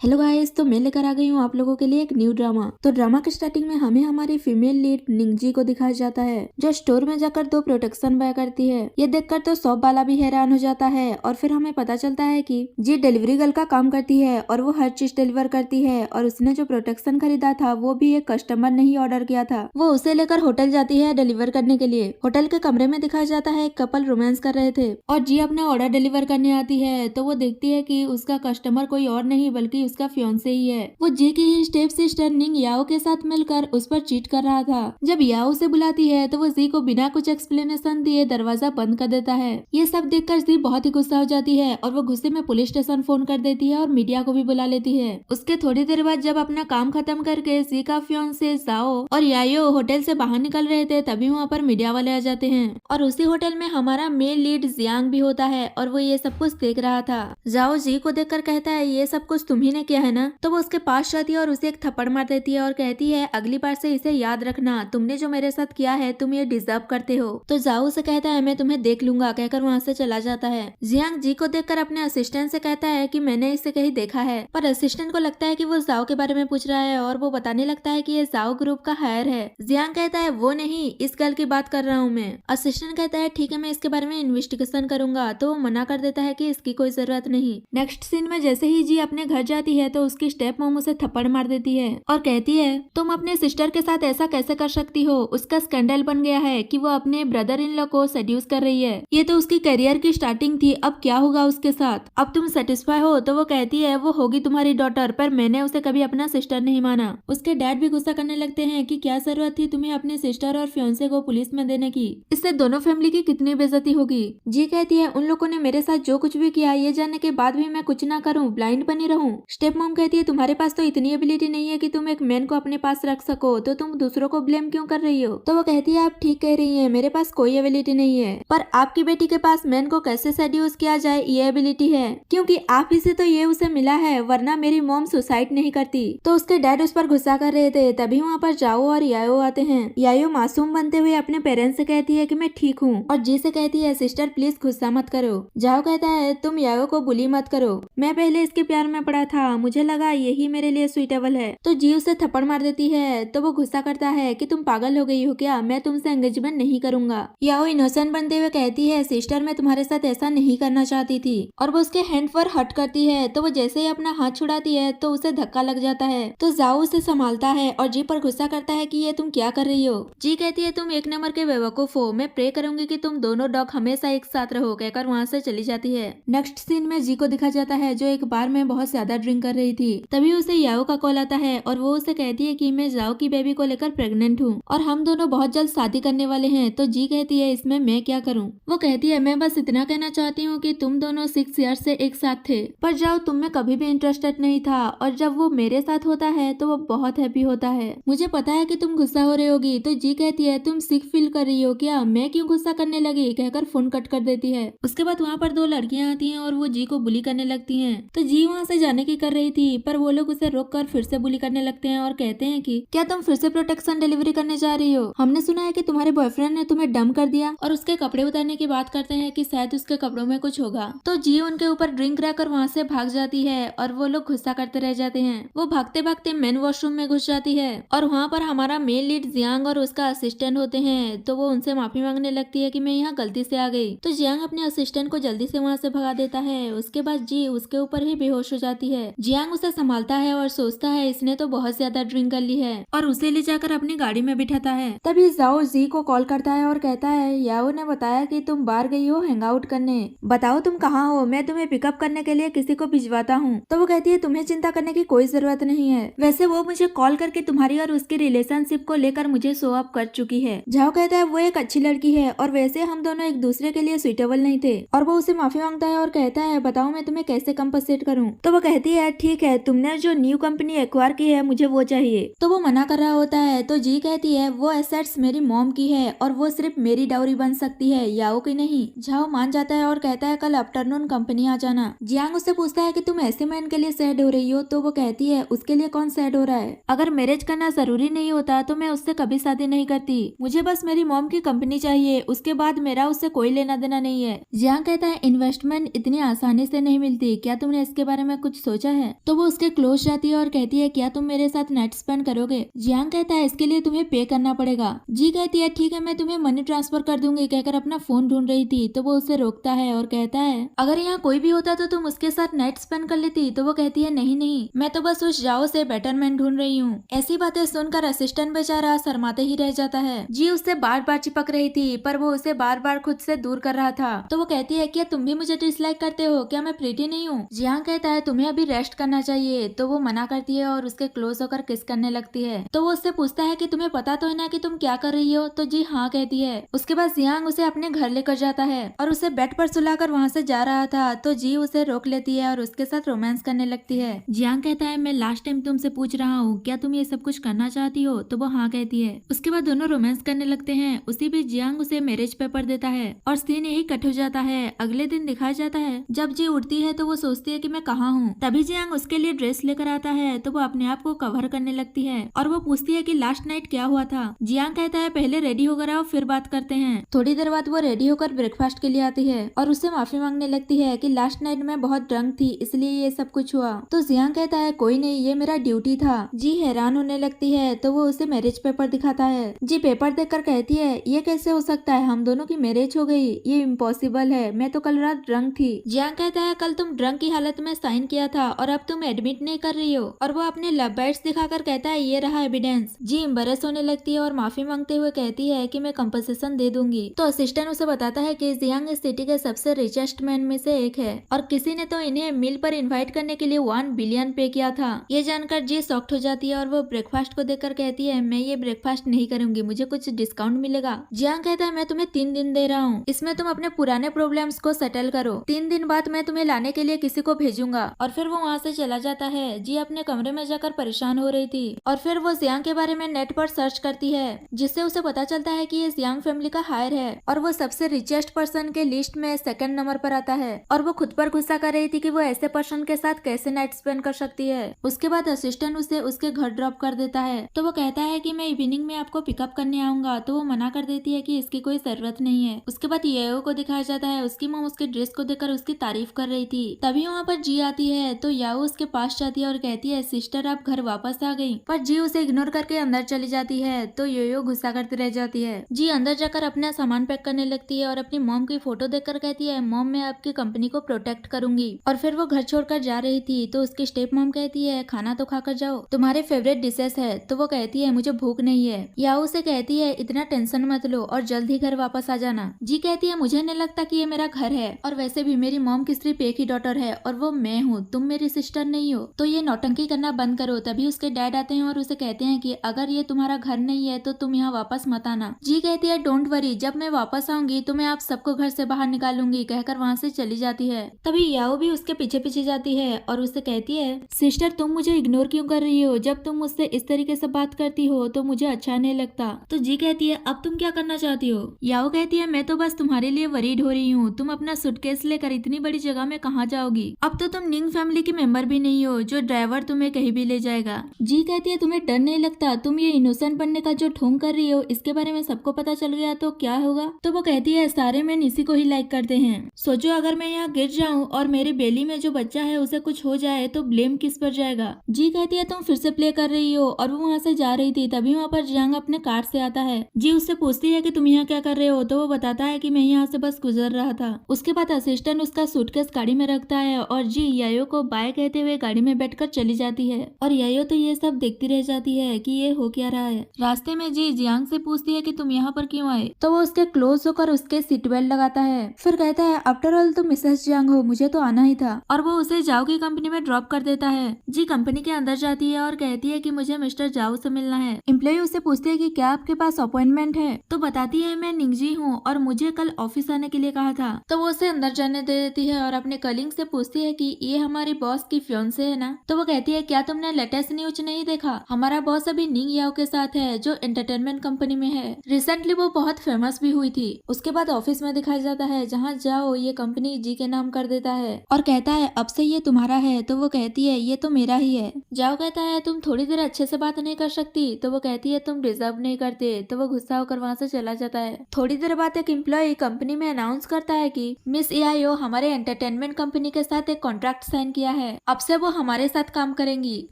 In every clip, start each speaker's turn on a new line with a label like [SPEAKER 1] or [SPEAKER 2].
[SPEAKER 1] Hello guys, तो मैं लेकर आ गई हूँ आप लोगों के लिए एक न्यू ड्रामा। तो ड्रामा के स्टार्टिंग में हमें हमारी फीमेल लीड निंगजी को दिखाया जाता है, जो स्टोर में जाकर 2 प्रोटेक्शन बाय करती है। ये देखकर तो शॉप वाला भी हैरान हो जाता है और फिर हमें पता चलता है कि जी डिलीवरी गर्ल का काम करती है और वो हर चीज डिलीवर करती है। और उसने जो प्रोटेक्शन खरीदा था वो भी एक कस्टमर ने ही ऑर्डर किया था। वो उसे लेकर होटल जाती है डिलीवर करने के लिए। होटल के कमरे में दिखाया जाता है एक कपल रोमांस कर रहे थे और जी अपना ऑर्डर डिलीवर करने आती है तो वो देखती है कि उसका कस्टमर कोई और नहीं बल्कि उसका फियांसे ही है। वो जी की ही स्टेप सिस्टर निंग याओ के साथ मिलकर उस पर चीट कर रहा था। जब याओ उसे बुलाती है तो वो जी को बिना कुछ एक्सप्लेनेशन दिए दरवाजा बंद कर देता है। ये सब देखकर जी बहुत ही गुस्सा हो जाती है और वो गुस्से में पुलिस स्टेशन फोन कर देती है और मीडिया को भी बुला लेती है। उसके थोड़ी देर बाद जब अपना काम खत्म करके जी का फियांसे जाओ और यायो होटल से बाहर निकल रहे थे तभी वहाँ पर मीडिया वाले आ जाते हैं और उसी होटल में हमारा मेल लीड जियांग भी होता है और वो ये सब कुछ देख रहा था। जाओ जी को देखकर कहता है ये सब कुछ तुम्ही ने किया है ना। तो वो उसके पास जाती है और उसे एक थप्पड़ मार देती है और कहती है अगली बार से इसे याद रखना, तुमने जो मेरे साथ किया है तुम ये डिजर्व करते हो। तो जाओ उसे कहता है मैं तुम्हें देख लूंगा, कहकर वहाँ से चला जाता है। जियांग जी को देखकर अपने असिस्टेंट से कहता है कि मैंने इसे कहीं देखा है, पर असिस्टेंट को लगता है कि वो जाओ के बारे में पूछ रहा है और वो बताने लगता है कि ये जाओ ग्रुप का हायर है। जियांग कहता है वो नहीं, इस गर्ल की बात कर रहा हूँ मैं। असिस्टेंट कहता है ठीक है मैं इसके बारे में इन्वेस्टिगेशन करूंगा, तो वो मना कर देता है कि इसकी कोई जरूरत नहीं। नेक्स्ट सीन में जैसे ही जी अपने घर जाती है तो उसकी स्टेप मॉम उसे थप्पड़ मार देती है और कहती है तुम अपने सिस्टर के साथ ऐसा कैसे कर सकती हो, उसका स्कैंडल बन गया है कि वो अपने ब्रदर इन लॉ को सेड्यूस कर रही है। ये तो उसकी करियर की स्टार्टिंग थी, अब क्या होगा उसके साथ, अब तुम सेटिस्फाई हो। तो वो कहती है वो होगी तुम्हारी डॉटर, पर मैंने उसे कभी अपना सिस्टर नहीं माना। उसके डैड भी गुस्सा करने लगते हैं कि क्या जरूरत थी तुम्हें अपने सिस्टर और फियांसे को पुलिस में देने की, इससे दोनों फैमिली की कितनी बेइज्जती होगी। जी कहती है उन लोगों ने मेरे साथ जो कुछ भी किया ये जानने के बाद भी मैं कुछ ना करूं, ब्लाइंड बनी रहूं। स्टेप मॉम कहती है तुम्हारे पास तो इतनी एबिलिटी नहीं है कि तुम एक मैन को अपने पास रख सको, तो तुम दूसरों को ब्लेम क्यों कर रही हो। तो वो कहती है आप ठीक कह रही हैं, मेरे पास कोई एबिलिटी नहीं है, पर आपकी बेटी के पास मैन को कैसे सेड्यूस किया जाए ये एबिलिटी है, क्योंकि आप ही से तो ये उसे मिला है, वरना मेरी मॉम सुसाइड नहीं करती। तो उसके डैड उस पर गुस्सा कर रहे थे तभी वहाँ पर जाओ और यायो आते हैं। यायो मासूम बनते हुए अपने पेरेंट्स से कहती है कि मैं ठीक हूँ और जी से कहती है सिस्टर प्लीज गुस्सा मत करो। जाओ कहता है तुम यायो को बुली मत करो, मैं पहले इसके प्यार में पड़ा था, मुझे लगा यही मेरे लिए सुइटेबल है। तो जी उसे थप्पड़ मार देती है तो वो गुस्सा करता है कि तुम पागल हो गई हो क्या, मैं तुमसे एंगेजमेंट नहीं करूंगा। याओ इनोसेंट बनते हुए कहती है सिस्टर मैं तुम्हारे साथ ऐसा नहीं करना चाहती थी और वो उसके हैंड पर हट करती है। तो वो जैसे ही अपना हाथ छुड़ाती है तो उसे धक्का लग जाता है। तो जाओ उसे संभालता है और जी पर गुस्सा करता है कि ये तुम क्या कर रही हो। जी कहती है तुम एक नंबर के बेवकूफ हो, मैं प्रे करूंगी कि तुम दोनों डॉग हमेशा एक साथ रहो, कहकर वहाँ से चली जाती है। नेक्स्ट सीन में जी को दिखा जाता है जो एक बार में बहुत ज्यादा ड्रिंक कर रही थी। तभी उसे याओ का कॉल आता है और वो उसे कहती है कि मैं जाओ की बेबी को लेकर प्रेग्नेंट हूँ और हम दोनों बहुत जल्द शादी करने वाले हैं। तो जी कहती है इसमें मैं क्या करूँ। वो कहती है मैं बस इतना कहना चाहती हूँ कि तुम दोनों 6 ईयर्स से एक साथ थे, पर जाओ तुम में कभी भी इंटरेस्टेड नहीं था और जब वो मेरे साथ होता है तो वो बहुत हैप्पी होता है। मुझे पता है कि तुम गुस्सा हो रही होगी। तो जी कहती है तुम सिक फील कर रही हो क्या, मैं क्यों गुस्सा करने लगी, कहकर फोन कट कर देती है। उसके बाद वहाँ पर 2 लड़कियां आती हैं और वो जी को बुली करने लगती हैं। तो जी वहाँ से जाने की कर रही थी पर वो लोग उसे रोक कर फिर से बुली करने लगते हैं और कहते हैं कि क्या तुम फिर से प्रोटेक्शन डिलीवरी करने जा रही हो, हमने सुना है कि तुम्हारे बॉयफ्रेंड ने तुम्हें डंप कर दिया। और उसके कपड़े उतारने की बात करते हैं कि शायद उसके कपड़ों में कुछ होगा। तो जी उनके ऊपर ड्रिंक रहकर वहाँ से भाग जाती है और वो लोग गुस्सा करते रह जाते हैं। वो भागते भागते मेन वॉशरूम में घुस जाती है और वहाँ पर हमारा मेन लीड जियांग और उसका असिस्टेंट होते हैं। तो वो उनसे माफी मांगने लगती है कि मैं यहाँ गलती से आ गई। तो जियांग अपने असिस्टेंट को जल्दी से वहाँ से भगा देता है। उसके बाद जी उसके ऊपर ही बेहोश हो जाती है। जियांग उसे संभालता है और सोचता है इसने तो बहुत ज्यादा ड्रिंक कर ली है और उसे ले जाकर अपनी गाड़ी में बिठाता है। तभी जाओ जी को कॉल करता है और कहता है याओ ने बताया कि तुम बाहर गई हो हैंग आउट करने, बताओ तुम कहाँ हो, मैं तुम्हें पिकअप करने के लिए किसी को भिजवाता हूँ। तो वो कहती है तुम्हें चिंता करने की कोई जरूरत नहीं है, वैसे वो मुझे कॉल करके तुम्हारी और उसकी रिलेशनशिप को लेकर मुझे शो अप कर चुकी है। जाओ कहता है वो एक अच्छी लड़की है और वैसे हम दोनों एक दूसरे के लिए सुइटेबल नहीं थे और वो उसे माफी मांगता है और कहता है बताओ मैं तुम्हें कैसे कंपनसेट करूँ। तो वो कहती है ठीक है तुमने जो न्यू कंपनी एक्वायर की है मुझे वो चाहिए। तो वो मना कर रहा होता है। तो जी कहती है वो एसेट्स मेरी मॉम की है और वो सिर्फ मेरी डाउरी बन सकती है, याओ की नहीं। जाओ मान जाता है और कहता है कल आफ्टरनून कंपनी आ जाना। जियांग उससे पूछता है कि तुम ऐसे मैन के लिए सैड हो रही हो। तो वो कहती है उसके लिए कौन सैड हो रहा है, अगर मैरिज करना जरूरी नहीं होता तो मैं उससे कभी शादी नहीं करती, मुझे बस मेरी मॉम की कंपनी चाहिए, उसके बाद मेरा उससे कोई लेना देना नहीं है। जियांग कहता है इन्वेस्टमेंट इतनी आसानी से नहीं मिलती, क्या तुमने इसके बारे में कुछ सोचा सोचा है। तो वो उसके क्लोज जाती है और कहती है क्या तुम मेरे साथ नाइट स्पेंड करोगे। जियांग कहता है इसके लिए तुम्हें पे करना पड़ेगा। जी कहती है ठीक है मैं तुम्हें मनी ट्रांसफर कर दूंगी कहकर अपना फोन ढूंढ रही थी। तो वो उसे रोकता है और कहता है अगर यहाँ कोई भी होता तो तुम उसके साथ नाइट स्पेंड कर लेती। तो वो कहती है नहीं नहीं, मैं तो बस उस जाओ से बेटर मैन ढूंढ रही हूँ। ऐसी बातें सुनकर असिस्टेंट बेचारा शर्माते ही रह जाता है। जी उससे बार बार चिपक रही थी पर वो उसे बार बार खुद से दूर कर रहा था। तो वो कहती है क्या तुम भी मुझे डिसलाइक करते हो, क्या मैं प्रीटी नहीं हूँ। जियांग कहता है तुम्हें अभी रेस्ट करना चाहिए। तो वो मना करती है और उसके क्लोज होकर किस करने लगती है। तो वो उससे पूछता है कि तुम्हें पता तो है ना कि तुम क्या कर रही हो। तो जी हाँ कहती है। उसके बाद जियांग उसे अपने घर लेकर जाता है और उसे बेड पर सुलाकर वहाँ से जा रहा था। तो जी उसे रोक लेती है और उसके साथ रोमांस करने लगती है। जियांग कहता है मैं लास्ट टाइम तुमसे पूछ रहा हूँ क्या तुम ये सब कुछ करना चाहती हो। तो वो हाँ कहती है। उसके बाद दोनों रोमांस करने लगते हैं। उसी बीच जियांग उसे मैरिज पेपर देता है और सीन यही कट हो जाता है। अगले दिन दिखाया जाता है जब जी उठती है तो वो सोचती है कि मैं कहाँ हूँ। तभी जियांग उसके लिए ड्रेस लेकर आता है। तो वो अपने आप को कवर करने लगती है और वो पूछती है कि लास्ट नाइट क्या हुआ था। जियांग कहता है पहले रेडी होकर आओ फिर बात करते हैं। थोड़ी देर बाद वो रेडी होकर ब्रेकफास्ट के लिए आती है और उससे माफी मांगने लगती है कि लास्ट नाइट में बहुत ड्रंक थी इसलिए ये सब कुछ हुआ। तो जियांग कहता है कोई नहीं ये मेरा ड्यूटी था। जी हैरान होने लगती है। तो वो उसे मैरिज पेपर दिखाता है। जी पेपर देखकर कहती है ये कैसे हो सकता है, हम दोनों की मैरिज हो गई, ये इम्पॉसिबल है, मैं तो कल रात ड्रंक थी। जियांग कहता है कल तुम ड्रंक की हालत में साइन किया था और अब तुम एडमिट नहीं कर रही हो। और वो अपने लव बैट्स दिखाकर कहता है ये रहा एविडेंस। जी एम्बरेस होने लगती है और माफी मांगते हुए कहती है कि मैं कंपनसेशन दे दूंगी। तो असिस्टेंट उसे बताता है कि जियांग इस सिटी के सबसे रिचेस्ट मैन में से एक है और किसी ने तो इन्हें मील पर इनवाइट करने के लिए 1 बिलियन पे किया था। ये जानकर जी शॉक्ड हो जाती है और वो ब्रेकफास्ट को देखकर कहती है मैं ये ब्रेकफास्ट नहीं करूंगी, मुझे कुछ डिस्काउंट मिलेगा। जियांग कहता है मैं तुम्हें 3 दिन दे रहा हूँ, इसमें तुम अपने पुराने प्रॉब्लम्स को सेटल करो। 3 दिन बाद मैं तुम्हें लाने के लिए किसी को भेजूंगा। और फिर वो वहाँ से चला जाता है। जी अपने कमरे में जाकर परेशान हो रही थी और फिर वो जियांग के बारे में नेट पर सर्च करती है जिससे उसे पता चलता है कि ये जियांग फैमिली का हायर है और वो सबसे रिचेस्ट पर्सन के लिस्ट में 2nd नंबर पर आता है। और वो खुद पर गुस्सा कर रही थी कि वो ऐसे पर्सन के साथ कैसे नाइट स्पेंड कर सकती है। उसके बाद असिस्टेंट उसे उसके घर ड्रॉप कर देता है। तो वो कहता है कि मैं इवनिंग में आपको पिकअप करने आऊंगा। तो वो मना कर देती है कि इसकी कोई जरूरत नहीं है। उसके बाद येओ को दिखाया जाता है। उसकी मॉम उसके ड्रेस को देखकर उसकी तारीफ कर रही थी। तभी वहाँ पर जी आती है। तो याओ उसके पास जाती है और कहती है सिस्टर आप घर वापस आ गई। पर जी उसे इग्नोर करके अंदर चली जाती है। तो योयो गुस्सा करती रह जाती है। जी अंदर जाकर अपना सामान पैक करने लगती है और अपनी मॉम की फोटो देखकर कहती है मॉम मैं आपकी कंपनी को प्रोटेक्ट करूंगी। और फिर वो घर छोड़कर जा रही थी तो उसकी स्टेप मॉम कहती है खाना तो खाकर जाओ, तुम्हारे फेवरेट डिशेस है। तो वो कहती है मुझे भूख नहीं है। याओ से कहती है इतना टेंशन मत लो और जल्द ही घर वापस आ जाना। जी कहती है मुझे नहीं लगता कि ये मेरा घर है और वैसे भी मेरी मॉम की सिर्फ एक ही डॉटर है और वो मैं हूँ, तुम मेरी सिस्टर नहीं हो। तो ये नौटंकी करना बंद करो। तभी उसके डैड आते हैं और उसे कहते हैं कि अगर ये तुम्हारा घर नहीं है तो तुम यहाँ वापस मत आना। जी कहती है डोंट वरी, जब मैं वापस आऊंगी तो मैं आप सबको घर से बाहर निकालूंगी कहकर वहाँ से चली जाती है। तभी याओ भी उसके पीछे पीछे जाती है और उससे कहती है सिस्टर तुम मुझे इग्नोर क्यों कर रही हो, जब तुम मुझसे इस तरीके से बात करती हो तो मुझे अच्छा नहीं लगता। तो जी कहती है अब तुम क्या करना चाहती हो। याओ कहती है मैं तो बस तुम्हारे लिए वरीड हो रही हूँ, तुम अपना सूटकेस लेकर इतनी बड़ी जगह में कहाँ जाओगी। अब तो तुम निंग फैमिली की मेंबर भी नहीं हो जो ड्राइवर तुम्हें कहीं भी ले जाएगा। जी कहती है तुम्हें डर नहीं लगता, तुम ये इनोसेंट बनने का जो ढोंग कर रही हो इसके बारे में सबको पता चल गया तो क्या होगा। तो वो कहती है सारे मैन इसी को ही लाइक करते हैं, सोचो अगर मैं यहाँ गिर जाऊँ और मेरे बेली में जो बच्चा है उसे कुछ हो जाए तो ब्लेम किस पर जाएगा। जी कहती है तुम फिर से प्ले कर रही हो और वो वहाँ से जा रही थी। तभी वहाँ पर जियांग अपने कार से आता है। जी उससे पूछती है कि तुम यहाँ क्या कर रहे हो। तो वो बताता है कि मैं यहाँ से बस गुजर रहा था। उसके बाद असिस्टेंट उसका सूटकेस गाड़ी में रखता है और जी यायो को बाय कहते हुए गाड़ी में बैठकर चली जाती है और यायो तो ये सब देखती रह जाती है कि ये हो क्या रहा है। रास्ते में जी जियांग से पूछती है कि तुम यहाँ पर क्यों आए। तो वो उसके क्लोज होकर उसके सीट बेल्ट लगाता है। फिर कहता है आफ्टर ऑल तुम मिसेस जियांग हो, मुझे तो आना ही था। और वो उसे जाओ की कंपनी में ड्रॉप कर देता है। जी कंपनी के अंदर जाती है और कहती है कि मुझे मिस्टर जाओ से मिलना है। एम्प्लॉय उससे पूछती है कि क्या आपके पास अपॉइंटमेंट है। तो बताती है मैं निंगजी हूँ और मुझे कल ऑफिस आने के लिए कहा था। तो वो उसे अंदर जाने दे देती है और अपने कलीग से पूछती है कि ये हमारी बॉस की फियांसे है ना। तो वो कहती है क्या तुमने लेटेस्ट न्यूज नहीं देखा, हमारा बॉस अभी निंग याओ के साथ है जो एंटरटेनमेंट कंपनी में है। रिसेंटली वो बहुत फेमस भी हुई थी। उसके बाद ऑफिस में दिखाया जाता है जहाँ जाओ ये कंपनी जी के नाम कर देता है और कहता है अब से ये तुम्हारा है। तो वो कहती है ये तो मेरा ही है। जाओ कहता है तुम थोड़ी देर अच्छे से बात नहीं कर सकती। तो वो कहती है तुम डिजर्व नहीं करते। तो वो गुस्सा होकर वहाँ से चला जाता है। थोड़ी देर बाद एक एम्प्लॉय कंपनी में अनाउंस करता है कि मिस एआईओ हमारे एंटरटेनमेंट कंपनी के साथ एक कॉन्ट्रैक्ट साइन किया है, अब से वो हमारे साथ काम करेंगी।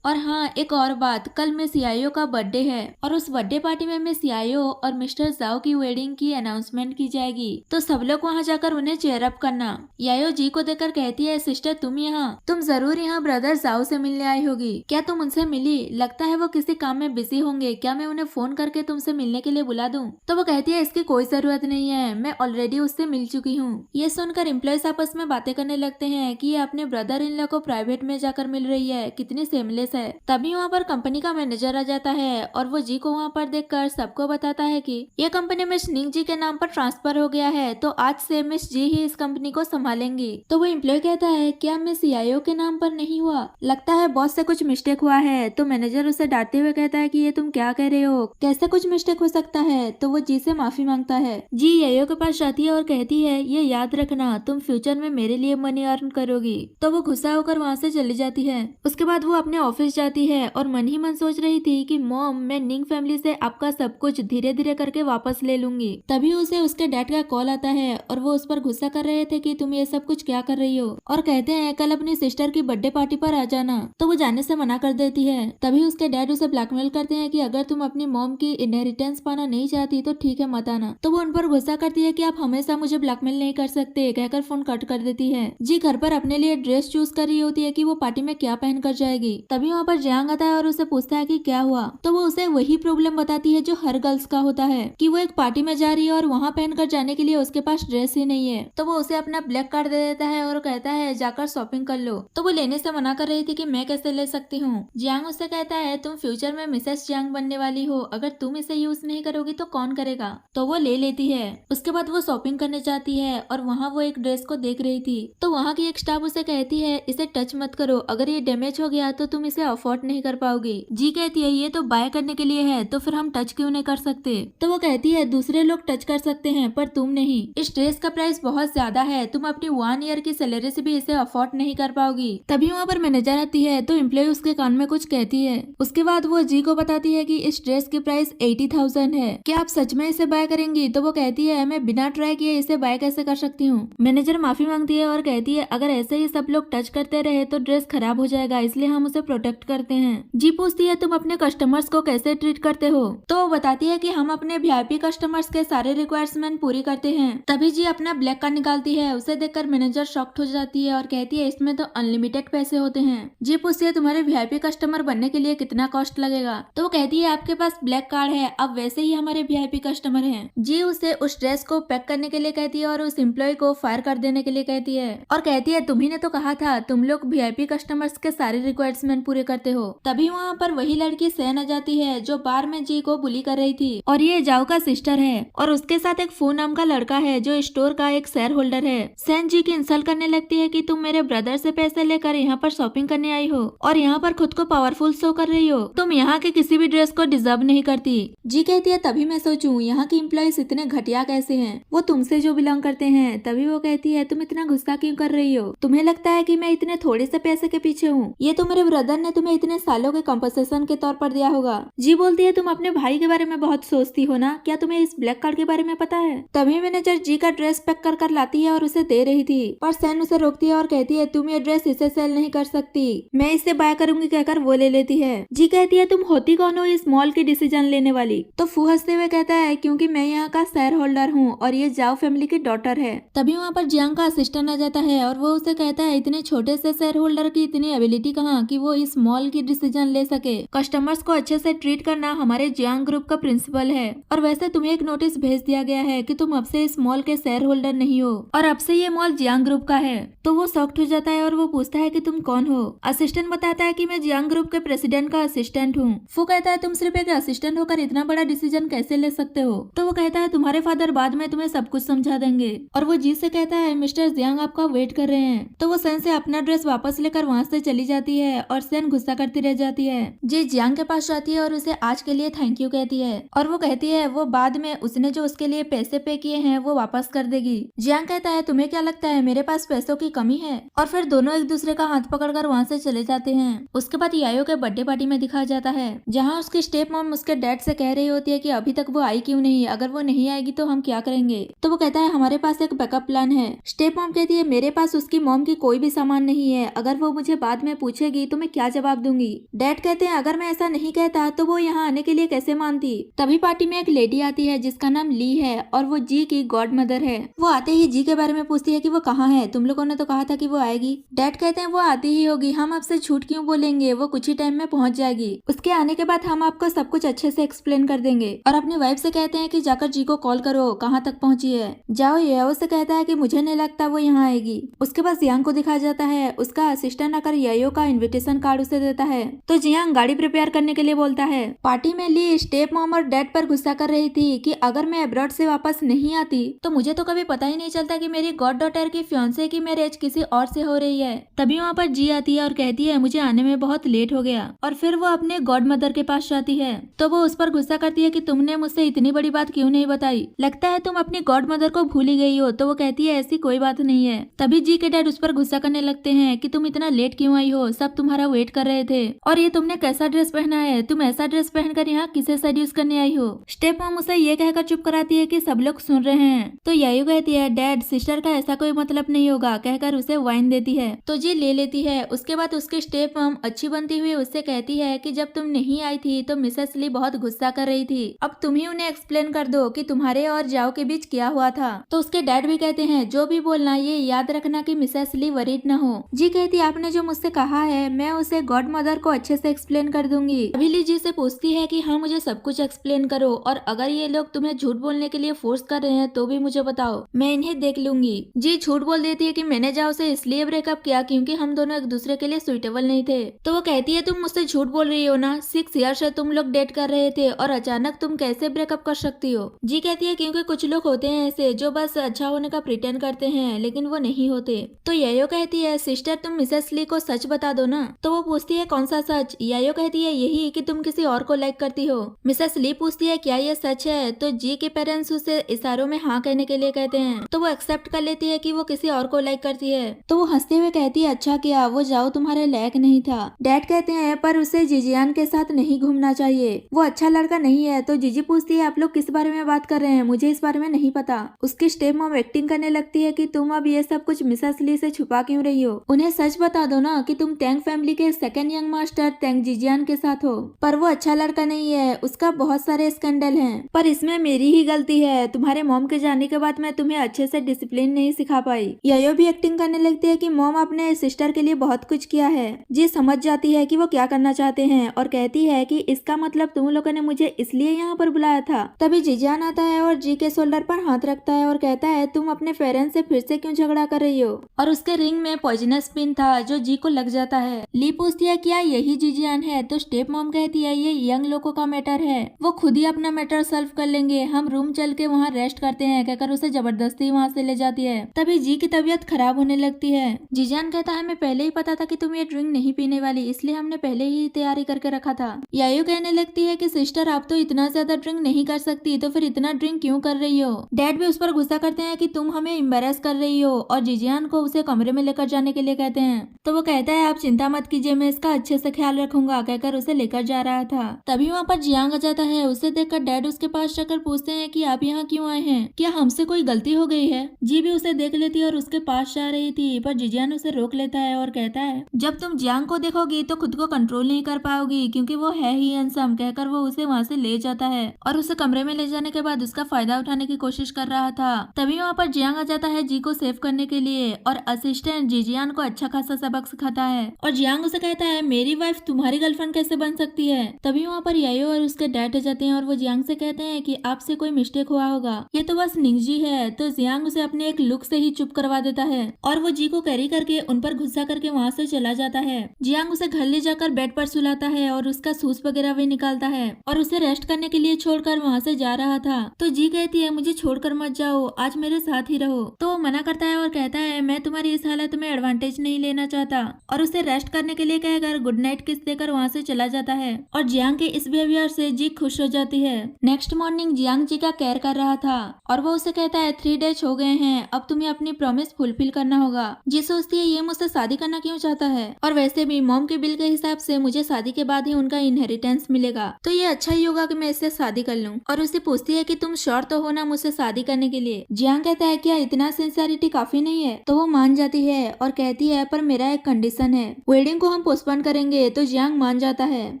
[SPEAKER 1] और हाँ, एक और बात, कल मिस यायो का बर्थडे है और उस बर्थडे पार्टी में मिस यायो और मिस्टर जाओ की वेडिंग की अनाउंसमेंट की जाएगी, तो सब लोग वहाँ जाकर उन्हें चेयर अप करना। यायो जी को देखकर कहती है, सिस्टर तुम यहाँ, तुम जरूर यहाँ ब्रदर जाओ से मिलने आई होगी, क्या तुम उनसे मिली? लगता है वो किसी काम में बिजी होंगे, क्या मैं उन्हें फोन करके तुमसे मिलने के लिए बुला दूं? तो वो कहती है, इसकी कोई जरूरत नहीं है, मैं ऑलरेडी उससे मिल चुकी हूँ। ये सुनकर एम्प्लॉयज आपस में बातें करने लगते हैं कि ये अपने ब्रदर इन लॉ को प्राइवेट में जाकर मिल रही है, कितनी सेमलेस है। तभी वहाँ पर कंपनी का मैनेजर आ जाता है और वो जी को वहाँ पर देखकर सबको बताता है कि ये कंपनी मिस निंग जी के नाम पर ट्रांसफर हो गया है, तो आज से मिस जी ही इस कंपनी को संभालेंगी। तो वो एम्प्लॉय कहता है, क्या मिस यायो के नाम पर नहीं हुआ? लगता है बॉस से कुछ मिस्टेक हुआ है। तो मैनेजर उसे डांटते हुए कहता है कि ये तुम क्या कह रहे हो, कैसे कुछ मिस्टेक हो सकता है? तो वो जी से माफी मांगता है। जी यायो के पास जाती है और कहती है, ये याद रखना, तुम फ्यूचर में मेरे लिए मनी अर्न करोगी। तो वो गुस्सा होकर वहाँ से चली जाती है। उसके बाद वो अपने ऑफिस जाती है और मन ही मन सोच रही थी कि मॉम, मैं निंग फैमिली से आपका सब कुछ धीरे धीरे करके वापस ले लूंगी। तभी उसे उसके डैड का कॉल आता है और वो उस पर गुस्सा कर रहे थे कि तुम ये सब कुछ क्या कर रही हो, और कहते हैं कल अपनी सिस्टर की बर्थडे पार्टी पर आ जाना। तो वो जाने से मना कर देती है। तभी उसके डैड उसे ब्लैकमेल करते हैं कि अगर तुम अपनी मॉम की इनहेरिटेंस पाना नहीं चाहती तो ठीक है, मत आना। तो वो उन पर गुस्सा करती है कि आप हमेशा मुझे ब्लैकमेल नहीं कर सकते, कहकर फोन कट कर देती है। जी घर पर अपने लिए ड्रेस चूज कर रही होती है कि वो पार्टी में क्या पहन कर जाएगी। तभी वहाँ पर जियांग आता है और उसे पूछता है कि क्या हुआ। तो वो उसे वही प्रॉब्लम बताती है जो हर गर्ल्स का होता है, कि वो एक पार्टी में जा रही है और वहाँ पहनकर जाने के लिए उसके पास ड्रेस ही नहीं है। तो वो उसे अपना ब्लैक कार्ड दे देता है और कहता है जाकर शॉपिंग कर लो। तो वो लेने से मना कर रही थी कि मैं कैसे ले सकती हूँ। जियांग उससे कहता है, तुम फ्यूचर में मिसेस जियांग बनने वाली हो, अगर तुम इसे यूज नहीं करोगी तो कौन करेगा? तो वो ले लेती है। उसके बाद वो शॉपिंग करने जाती है और वहाँ वो एक ड्रेस को देख रही थी। तो वहाँ की एक स्टाफ उसे कहती है, इसे टच मत करो, अगर ये डैमेज हो गया तो तुम इसे अफोर्ड नहीं कर पाओगी। जी कहती है, ये तो बाय करने के लिए है, तो फिर हम टच क्यों नहीं कर सकते? तो वो कहती है, दूसरे लोग टच कर सकते हैं पर तुम नहीं, इस ड्रेस का प्राइस बहुत ज्यादा है, तुम अपनी 1 ईयर की सैलरी से भी इसे अफोर्ड नहीं कर पाओगी। तभी वहाँ पर मैनेजर आती है तो एम्प्लॉय उसके कान में कुछ कहती है। उसके बाद वो जी को बताती है कि इस ड्रेस की प्राइस 80,000 है, क्या आप सच में इसे बाय करेंगी? तो वो कहती है, मैं बिना ट्राई किए इसे बाय कैसे कर सकती हूँ। मैनेजर माफी मांगती है और कहती है, अगर ऐसे ही सब लोग टच करते रहे तो ड्रेस खराब हो जाएगा, इसलिए हम उसे प्रोटेक्ट करते हैं। जी पूछती है, तुम अपने कस्टमर्स को कैसे ट्रीट करते हो? तो वो बताती है कि हम अपने वीआईपी कस्टमर्स के सारे रिक्वायरमेंट पूरी करते हैं। तभी जी अपना ब्लैक कार्ड निकालती है। उसे देखकर मैनेजर शॉक्ड हो जाती है और कहती है, इसमें तो अनलिमिटेड पैसे होते हैं। जी पूछती है, तुम्हारे वीआईपी कस्टमर बनने के लिए कितना कॉस्ट लगेगा? तो वो कहती है, आपके पास ब्लैक कार्ड है, अब वैसे ही हमारे वीआईपी कस्टमर हैं। जी उसे उस ड्रेस को पैक करने के लिए कहती है और उस एम्प्लॉय को फायर कर देने के लिए कहती है और कहती है, तुम्ही ने तो कहा था तुम लोग वीआईपी कस्टमर्स के सारे रिक्वायरमेंट पूरे करते हो। तभी वहाँ पर वही लड़की सैन आ जाती है जो बार में जी को बुली कर रही थी, और ये जाओ का सिस्टर है और उसके साथ एक फू नाम का लड़का है जो स्टोर का एक शेयर होल्डर है। सैन जी की इंसल्ट करने लगती है कि तुम मेरे ब्रदर से पैसे लेकर यहाँ पर शॉपिंग करने आई हो और यहाँ पर खुद को पावरफुल शो कर रही हो, तुम यहाँ के किसी भी ड्रेस को डिजर्व नहीं करती। जी कहती है, तभी मैं सोचूं यहाँ की एम्प्लॉइज इतने घटिया कैसे हैं, वो तुमसे जो बिलोंग करते हैं। तभी वो कहती है, तुम इतना गुस्सा क्यों कर रही हो? तुम्हें लगता है कि मैं इतने थोड़े से पैसे के पीछे हूँ? ये तो मेरे ब्रदर ने तुम्हें इतने सालों के कंपनसेशन के तौर पर दिया होगा। जी बोलती है, तुम अपने भाई के बारे में बहुत सोचती हो ना, क्या तुम्हें इस ब्लैक कार्ड के बारे में पता है? तभी मैनेजर जी का ड्रेस पैक कर कर लाती है और उसे दे रही थी, पर सैन उसे रोकती है और कहती है, तुम ये ड्रेस इसे सेल नहीं कर सकती, मैं इसे बाय करूंगी कहकर वो ले लेती है। जी कहती है, तुम होती कौन हो इस मॉल की डिसीजन लेने वाली? तो फू हंसते हुए कहता है, क्योंकि मैं यहाँ का शेयर होल्डर हूँ और ये जाओ फैमिली की डॉटर है। तभी वहाँ पर जियांग का असिस्टेंट आ जाता है और वो उसे कहता है, इतने छोटे से शेयर होल्डर की इतनी एबिलिटी कहाँ कि वो इस मॉल की डिसीजन ले सके? कस्टमर्स को अच्छे से ट्रीट करना हमारे जियांग ग्रुप का प्रिंसिपल है, और वैसे तुम्हें एक नोटिस भेज दिया गया है कि तुम अब से इस मॉल के शेयर होल्डर नहीं हो और अब से ये मॉल जियांग ग्रुप का है। तो वो शॉक्ड हो जाता है और वो पूछता है कि तुम कौन हो? असिस्टेंट बताता है कि मैं जियांग ग्रुप के प्रेसिडेंट का असिस्टेंट हूँ। फू कहता है, तुम सिर्फ एक असिस्टेंट होकर इतना बड़ा डिसीजन कैसे ले सकते हो? तो वो कहता है, तुम्हारे फादर बाद में तुम्हें सब कुछ समझा देंगे। और वो जी से कहता है, मिस्टर जियांग आपका वेट कर रहे हैं। तो वो सैन से अपना ड्रेस वापस लेकर वहाँ से चली जाती है और सैन गुस्सा करती रह जाती है। जी जियांग के पास जाती है और उसे आज के लिए थैंक यू कहती है और वो कहती है वो बाद में उसने जो उसके लिए पैसे पे किए हैं वो वापस कर देगी। जियांग कहता है, तुम्हें क्या लगता है मेरे पास पैसों की कमी है? और फिर दोनों एक दूसरे का हाथ पकड़कर वहाँ से चले जाते हैं। उसके बाद यायो के बर्थडे पार्टी में दिखाया जाता है जहाँ उसकी स्टेप मॉम उसके डैड से कह रही होती है कि अभी तक वो आई क्यों नहीं, अगर वो नहीं आएगी तो हम क्या करेंगे? तो वो कहता है, हमारे पास एक बैकअप प्लान है। स्टेप मॉम कहती है, मेरे पास उसकी मॉम की कोई भी सामान नहीं नहीं है, अगर वो मुझे बाद में पूछेगी तो मैं क्या जवाब दूंगी। डैड कहते हैं अगर मैं ऐसा नहीं कहता तो वो यहाँ आने के लिए कैसे मानती। तभी पार्टी में एक लेडी आती है जिसका नाम ली है और वो जी की गॉड मदर है। वो आते ही जी के बारे में पूछती है कि वो कहाँ है, तुम लोगों ने तो कहा था कि वो आएगी। डैड कहते हैं वो आती ही होगी, हम आपसे झूठ क्यों बोलेंगे, वो कुछ ही टाइम में पहुंच जाएगी। उसके आने के बाद हम आपको सब कुछ अच्छे से एक्सप्लेन कर देंगे। और अपनी वाइफ से कहते हैं कि जाकर जी को कॉल करो, कहाँ तक पहुंची है। जाओ याओ से कहता है कि मुझे नहीं लगता वो यहाँ आएगी। उसके बाद जियांग को दिखाया जाता है, उसका असिस्टेंट आकर यायो का इन्विटेशन कार्ड उसे देता है तो जियांग गाड़ी प्रिपेयर करने के लिए बोलता है। पार्टी में ली स्टेप मॉम और डैड पर गुस्सा कर रही थी कि अगर मैं अब्रॉड से वापस नहीं आती तो मुझे तो कभी पता ही नहीं चलता कि मेरी गॉड डॉटर की फियांसे की मैरिज किसी और से हो रही है। तभी वहाँ पर जी आती है और कहती है मुझे आने में बहुत लेट हो गया, और फिर वो अपने गॉड मदर के पास जाती है तो वो उस पर गुस्सा करती है कि तुमने मुझसे इतनी बड़ी बात क्यों नहीं बताई, लगता है तुम अपनी गॉड मदर को भूल ही गई हो। तो वो कहती है ऐसी कोई बात नहीं है। तभी जी के डैड उस पर गुस्सा करने लगते हैं कि तुम इतना लेट क्यों आई हो, सब तुम्हारा वेट कर रहे थे, और ये तुमने कैसा ड्रेस पहना है, तुम ऐसा ड्रेस पहनकर यहाँ किसे सेड्यूस करने आई हो। स्टेप मॉम उसे ये कहकर चुप कराती है कि सब लोग सुन रहे हैं। तो यायू कहती है डैड सिस्टर का ऐसा कोई मतलब नहीं होगा, कहकर उसे वाइन देती है तो जी ले लेती है। उसके बाद उसकी स्टेप मॉम अच्छी बनती हुई उससे कहती है कि जब तुम नहीं आई थी तो मिसेस ली बहुत गुस्सा कर रही थी, अब तुम ही उन्हें एक्सप्लेन कर दो कि तुम्हारे और जाओ के बीच क्या हुआ था। तो उसके डैड भी कहते हैं जो भी बोलना ये याद रखना कि मिसेस ली वरीड न हो। जी कहती आपने जो मुझसे कहा है मैं उसे गॉड मदर को अच्छे से एक्सप्लेन कर दूंगी। अभी ली जी से पूछती है कि हाँ मुझे सब कुछ एक्सप्लेन करो, और अगर ये लोग तुम्हें झूठ बोलने के लिए फोर्स कर रहे हैं तो भी मुझे बताओ, मैं इन्हें देख लूंगी। जी झूठ बोल देती है कि मैंने जाओ से इसलिए ब्रेकअप किया क्योंकि हम दोनों एक दूसरे के लिए सुइटेबल नहीं थे। तो वो कहती है तुम मुझसे झूठ बोल रही हो ना, 6 ईयर से तुम लोग डेट कर रहे थे और अचानक तुम कैसे ब्रेकअप कर सकती हो। जी कहती है क्योंकि कुछ लोग होते हैं ऐसे जो बस अच्छा होने का प्रिटेंड करते हैं लेकिन वो नहीं होते। तो यायो कहती है सिस्टर तुम मिसेस ली को सच बता दो ना। तो वो पूछती है कौन सा सच। यायो कहती है यही कि तुम किसी और को लाइक करती हो। मिसेस ली पूछती है क्या ये सच है। तो जी के पेरेंट्स उसे इशारों में हाँ कहने के लिए कहते हैं तो वो एक्सेप्ट कर लेती है कि वो किसी और को लाइक करती है। तो वो हंसते हुए कहती है अच्छा किया, वो जाओ तुम्हारे लायक नहीं था। डैड कहते हैं पर उसे जिजियान के साथ नहीं घूमना चाहिए, वो अच्छा लड़का नहीं है। तो जीजी पूछती है आप लोग किस बारे में बात कर रहे हैं, मुझे इस बारे में नहीं पता। उसकी स्टेप मॉम एक्टिंग करने लगती है कि तुम अब ये सब कुछ मिसेस ली से छुपा क्यों रही हो, उन्हें सच बता दो ना कि तुम टैंग फैमिली के सेकंड यंग मास्टर टैंग जिजियान के साथ हो। पर वो अच्छा लड़का नहीं है, उसका बहुत सारे स्कैंडल हैं, पर इसमें मेरी ही गलती है। तुम्हारे मॉम के जाने के बाद मैं तुम्हें अच्छे से डिसिप्लिन नहीं सिखा पाई। यायो भी एक्टिंग करने लगती है कि मॉम अपने सिस्टर के लिए बहुत कुछ किया है। जी समझ जाती है कि वो क्या करना चाहते हैं और कहती है कि इसका मतलब तुम लोगों ने मुझे इसलिए यहाँ पर बुलाया था। तभी जिजान आता है और जी के शोल्डर पर हाथ रखता है और कहता है तुम अपने पेरेंट्स से फिर से क्यों झगड़ा कर रही हो। और उसके रिंग में पॉइजनस पिन था जो जी को लग जाता है। ली पूछती है क्या यही जिजियान है। तो स्टेप मॉम कहती है ये यंग लोगों का मैटर है, वो खुद ही अपना मैटर सॉल्व कर लेंगे, हम रूम चल के वहाँ रेस्ट करते हैं, कहकर उसे जबरदस्ती वहाँ से ले जाती है। तभी जी की तबीयत खराब होने लगती है। जिजान कहता है हमें पहले ही पता था कि तुम ये ड्रिंक नहीं पीने वाली, इसलिए हमने पहले ही तैयारी करके रखा था। यायू कहने लगती है कि सिस्टर आप तो इतना ज्यादा ड्रिंक नहीं कर सकती, तो फिर इतना ड्रिंक क्यों कर रही हो। डैड भी उस पर गुस्सा करते हैं कि तुम हमें एम्बेरस कर रही हो और जिजियान को उसे कमरे में लेकर जाने के लिए कहते हैं। तो वो कहता है आप चिंता मत कीजिए, मैं इसका अच्छे से ख्याल रखूंगा, कहकर उसे लेकर जा रहा था। तभी वहाँ पर जियांग आ जाता है। उसे देखकर डैड उसके पास जाकर पूछते हैं कि आप यहाँ क्यों आए हैं, क्या हमसे कोई गलती हो गई है। जी भी उसे देख लेती है और उसके पास जा रही थी, पर जिजियान उसे रोक लेता है और कहता है जब तुम जियांग को देखोगी तो खुद को कंट्रोल नहीं कर पाओगी क्योंकि वो है ही हैंडसम, कहकर वो उसे वहाँ से ले जाता है और उसे कमरे में ले जाने के बाद उसका फायदा उठाने की कोशिश कर रहा था। तभी वहाँ पर जियांग आ जाता है जी को सेव करने के लिए और असिस्टेंट जिजियान को अच्छा खासा सबक सिखाता है और जियांग उसे कहता है मेरी वाइफ तुम्हारी गर्लफ्रेंड कैसे बन सकती है। तभी वहाँ पर यायो और उसके डैड आ जाते हैं और वो जियांग से कहते हैं कि आपसे कोई मिस्टेक हुआ होगा, ये तो बस निंगजी है। तो जियांग उसे अपने एक लुक से ही चुप करवा देता है और वो जी को कैरी करके उन पर गुस्सा करके वहाँ से चला जाता है। जियांग उसे घर ले जाकर बेड पर सुलाता है और उसका सूस वगैरह भी निकालता है और उसे रेस्ट करने के लिए छोड़कर वहाँ से जा रहा था। तो जी कहती है मुझे छोड़कर मत जाओ, आज मेरे साथ ही रहो। तो वो मना करता है और कहता है मैं तुम्हारी इस हालत में एडवांटेज नहीं लेना चाहता और उसे रेस्ट करने के लिए कहकर गुड नाइट किस देकर वहाँ से चला जाता है और जियांग के इस बिहेवियर से जी खुश हो जाती है। नेक्स्ट मॉर्निंग जियांग जी का केयर कर रहा था और वो उसे कहता है 3 डेज हो गए हैं, अब तुम्हें अपनी प्रॉमिस फुलफिल करना होगा। जी सोचती है ये मुझसे शादी करना क्यों चाहता है और वैसे भी मॉम के बिल के हिसाब से मुझे शादी के बाद ही उनका इनहेरिटेंस मिलेगा, तो ये अच्छा ही होगा कि मैं इससे शादी कर लूं। और उसे पूछती है कि तुम श्योर तो हो ना मुझसे शादी करने के लिए। जियांग कहता है क्या इतना सिंसियरिटी काफी नहीं है। तो वो मान जाती है और कहती कहती है पर मेरा एक कंडीशन है, वेडिंग को हम पोस्टपोन करेंगे। तो जियांग मान जाता है।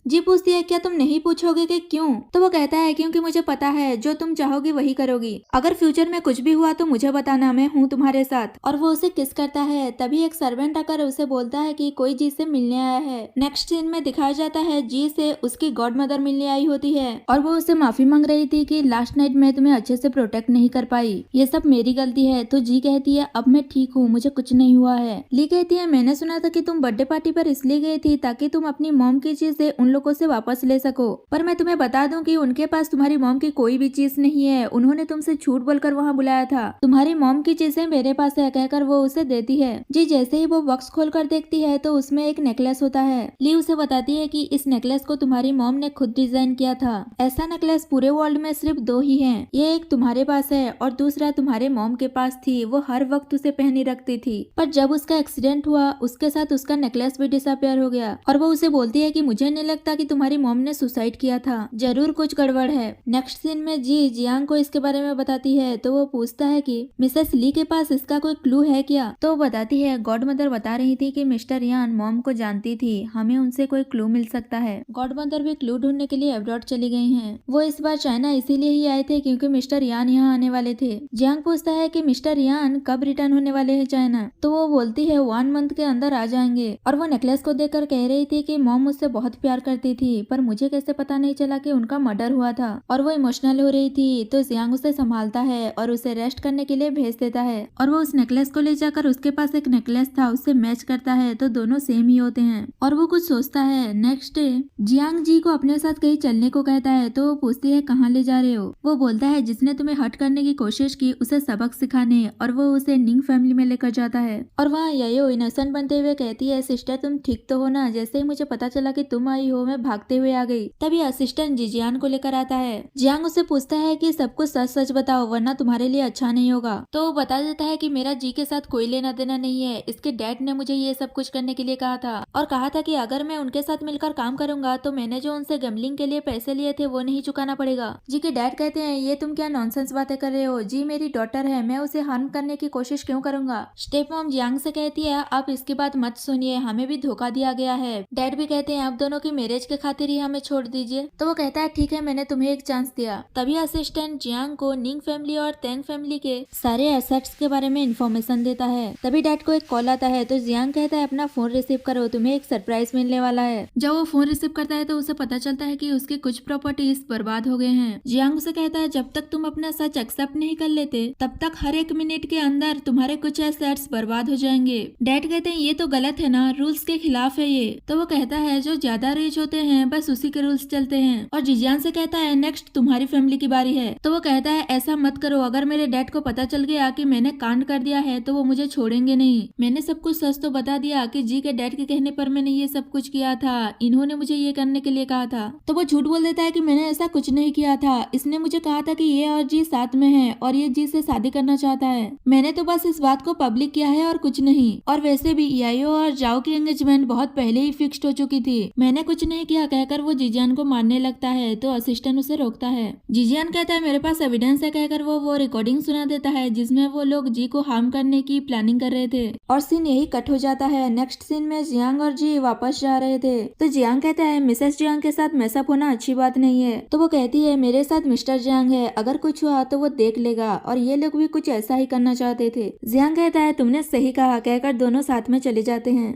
[SPEAKER 1] जी पूछती है क्या तुम नहीं पूछोगे कि क्यों? तो वो कहता है क्योंकि मुझे पता है जो तुम चाहोगी वही करोगी। अगर फ्यूचर में कुछ भी हुआ तो मुझे बताना, मैं हूँ तुम्हारे साथ। और वो उसे किस करता है। तभी एक सर्वेंट आकर उसे बोलता है कि कोई जी से मिलने आया है। नेक्स्ट सीन में दिखाया जाता है जी से उसकी गॉड मदर मिलने आई होती है और वो उससे माफी मांग रही थी कि लास्ट नाइट मैं तुम्हें अच्छे से प्रोटेक्ट नहीं कर पाई, ये सब मेरी गलती है। तो जी कहती है अब मैं ठीक हूँ, मुझे कुछ नहीं हुआ है। ली कहती है मैंने सुना था कि तुम बर्थडे पार्टी पर इसलिए गई थी ताकि तुम अपनी मॉम की चीजें उन लोगों से वापस ले सको, पर मैं तुम्हें बता दूं कि उनके पास तुम्हारी मॉम की कोई भी चीज नहीं है। उन्होंने तुमसे झूठ बोलकर वहाँ बुलाया था। तुम्हारी मॉम की चीजें मेरे पास है कहकर वो उसे देती है। जी जैसे ही वो बॉक्स खोलकर देखती है तो उसमें एक नेकलेस होता है। ली उसे बताती है कि इस नेकलेस को तुम्हारी मॉम ने खुद डिजाइन किया था। ऐसा नेकलेस पूरे वर्ल्ड में सिर्फ 2 ही हैं। ये एक तुम्हारे पास है और दूसरा तुम्हारे मॉम के पास थी। वो हर वक्त उसे पहनी रखती थी, पर जब उसका एक्सीडेंट हुआ उसके साथ उसका नेकलेस भी डिसअपियर हो गया। और वो उसे बोलती है कि मुझे नहीं लगता कि तुम्हारी मॉम ने सुसाइड किया था, जरूर कुछ गड़बड़ है। नेक्स्ट सीन में जी जियांग को इसके बारे में बताती है तो वो पूछता है कि मिसेस ली के पास इसका कोई क्लू है क्या? तो वो बताती है गॉड मदर बता रही थी कि मिस्टर यान मॉम को जानती थी, हमें उनसे कोई क्लू मिल सकता है। गॉड मदर भी क्लू ढूंढने के लिए अब्रॉड चली गई हैं। वो इस बार चाइना इसीलिए ही आए थे क्योंकि मिस्टर यान यहाँ आने वाले थे। जियांग पूछता है कि मिस्टर यान कब रिटर्न होने वाले हैं चाइना? तो वो बोलती है 1 मंथ के अंदर आ जाएंगे। और वो नेकलेस को देखकर कह रही थी कि मॉम मुझसे बहुत प्यार करती थी, पर मुझे कैसे पता नहीं चला कि उनका मर्डर हुआ था। और वो इमोशनल हो रही थी तो जियांग उसे संभालता है और उसे रेस्ट करने के लिए भेज देता है। और वो उस नेकलेस को ले जाकर उसके पास एक नेकलेस था उससे मैच करता है तो दोनों सेम ही होते हैं। और वो कुछ सोचता है। नेक्स्ट डे जियांग जी को अपने साथ कहीं चलने को कहता है तो वो पूछती है कहाँ ले जा रहे हो? वो बोलता है जिसने तुम्हें हट करने की कोशिश की उसे सबक सिखाने, और वो उसे निंग फैमिली में लेकर जाता है। और वहाँ यायो इनोसेंट बनते हुए कहती है सिस्टर तुम ठीक तो हो ना? जैसे ही मुझे पता चला कि तुम आई हो मैं भागते हुए आ गई। तभी असिस्टेंट जिजियान को लेकर आता है। जियांग उसे पूछता है कि सब कुछ सच सच बताओ वरना तुम्हारे लिए अच्छा नहीं होगा। तो वो बता देता है कि मेरा जी के साथ कोई लेना देना नहीं है, इसके डैड ने मुझे ये सब कुछ करने के लिए कहा था और कहा था कि अगर मैं उनके साथ मिलकर काम करूंगा तो मैंने जो उनसे गैम्बलिंग के लिए पैसे लिए थे वो नहीं चुकाना पड़ेगा। जी के डैड कहते हैं ये तुम क्या नॉनसेंस बातें कर रहे हो? जी मेरी डॉटर है, मैं उसे हार्म करने की कोशिश क्यों करूंगा? स्टेप मॉम जियांग से कहती है आप इसकी बात मत सुनिए, हमें भी धोखा दिया गया है। डैड भी कहते हैं आप दोनों की मैरिज के खातिर ही हमें छोड़ दीजिए। तो वो कहता है ठीक है मैंने तुम्हें एक चांस दिया। तभी असिस्टेंट जियांग को निंग फैमिली और तेंग फैमिली के सारे एसेट्स के बारे में इंफॉर्मेशन देता है। तभी डैड को एक कॉल आता है तो जियांग कहता है अपना फोन रिसीव करो, तुम्हें एक सरप्राइज मिलने वाला है। जब वो फोन रिसीव करता है तो उसे पता चलता है कि उसके कुछ प्रॉपर्टीज बर्बाद हो गए हैं। जियांग उसे कहता है जब तक तुम अपना सच एक्सेप्ट नहीं कर लेते तब तक हर 1 मिनट के अंदर तुम्हारे कुछ एसेट्स बर्बाद हो जाएंगे। डैड कहते हैं ये तो गलत है ना, रूल्स के खिलाफ है ये। तो वो कहता है जो ज्यादा रिच होते हैं बस उसी के रूल्स चलते हैं। और जिजियान से कहता है नेक्स्ट तुम्हारी फैमिली की बारी है। तो वो कहता है ऐसा मत करो, अगर मेरे डैड को पता चल गया कि मैंने कांड कर दिया है तो वो मुझे छोड़ेंगे नहीं। मैंने सब कुछ सच तो बता दिया कि जी के डैड के कहने पर मैंने ये सब कुछ किया था, इन्होंने मुझे ये करने के लिए कहा था। तो वो झूठ बोल देता है कि मैंने ऐसा कुछ नहीं किया था, इसने मुझे कहा था कि ये और जी साथ में है और ये जी से शादी करना चाहता है। मैंने तो बस इस बात को पब्लिक किया है और कुछ नहीं। और वैसे भी यायो और जाओ की एंगेजमेंट बहुत पहले ही फिक्स्ड हो चुकी थी, मैंने कुछ नहीं किया कहकर वो जिजियान को मारने लगता है तो असिस्टेंट उसे रोकता है। जिजियान कहता है मेरे पास एविडेंस है कहकर वो रिकॉर्डिंग सुना देता है जिसमें वो लोग जी को हार्म करने की प्लानिंग कर रहे थे। और सीन यही कट हो जाता है। नेक्स्ट सीन में जियांग और जी वापस जा रहे थे तो जियांग कहता है मिसेस जियांग के साथ मैसअप होना अच्छी बात नहीं है। तो वो कहती है मेरे साथ मिस्टर जियांग है, अगर कुछ हुआ तो वो देख लेगा और ये लोग भी कुछ ऐसा ही करना चाहते थे। जियांग कहता है तुमने सही कहा कहकर दोनों साथ में चले जाते हैं।